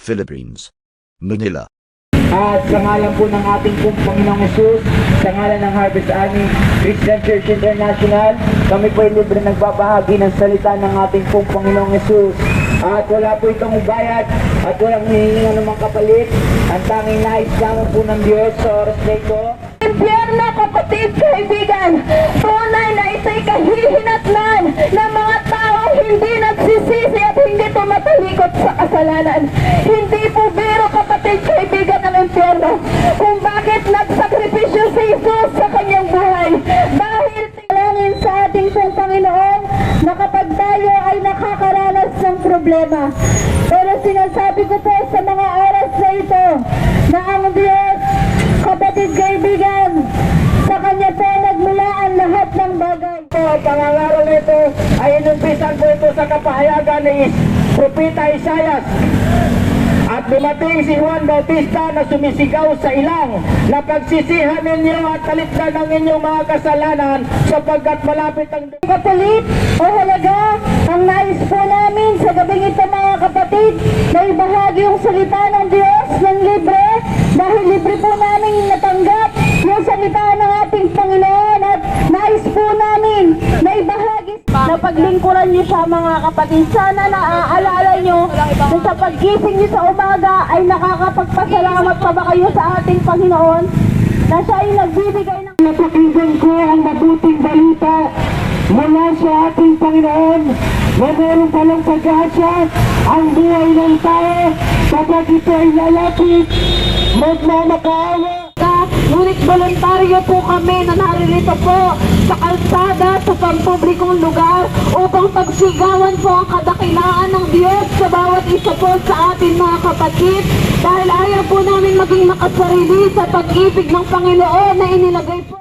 Philippines, Manila. At sa ngalan po ng ating pong Panginoong Hesus, sa ngalan ng Harvest Army Christian Church International, kami po ay libre nagbabahagi ng salita ng ating pong Panginoong Hesus. At wala po itong bayad at walang hihingi ng kapalit. Ang tanging nais lamang po ng Diyos sa oras na ito. Impyerno, kapatid, kaibigan, tunay na isa'y kahihinatnan ng mga tao hindi nagsisisi at hindi tumatalikod sa kasalanan. Hindi po biro, kapatid, kaibigan, ng impyerno kung bakit nagsakripisyo si Jesus sa kanyang buhay. Dahil talangin sa ating pong Panginoon na kapag tayo ay nakakaranas ng problema. Pero sinasabi ko po sa mga oras na ito na ang Diyos, kapatid, kaibigan, sa kanya po nagmula ang lahat ng bagay. Pangangaral nito ay inumpisan po ito sa kapahayagan ni Propeta Isaias. At dumating si Juan Bautista na sumisigaw sa ilang na pagsisihan ninyo at talikdan ng inyong mga kasalanan sapagkat malapit ang Kapalit o halaga, ang nais po namin sa gabing ito, mga kapatid, na ibahagi yung salita ng Diyos ng libre dahil libre po namin natanggap yung salita ng ating Panginoon at nais po namin na ibahagi na paglingkuran niyo siya, mga kapatid. Sana naaalala niyo na sa paggising niyo sa umaga ay nakakapagpasalamat pa ba kayo sa ating Panginoon na siya ay nagbibigay ng napakinggan ko ang mabuting balita mula sa ating Panginoon na meron palang pag-asa ang buhay ng tao kapag ito ay lalapit magmamakaawa. Ngunit voluntaryo po kami na naririto po sa kalsada sa pampublikong lugar upang pagsigawan po ang kadakilaan ng Diyos sa bawat isa po sa ating mga kapatid dahil ayaw po namin maging makasarili sa pag-ibig ng Panginoon na inilagay po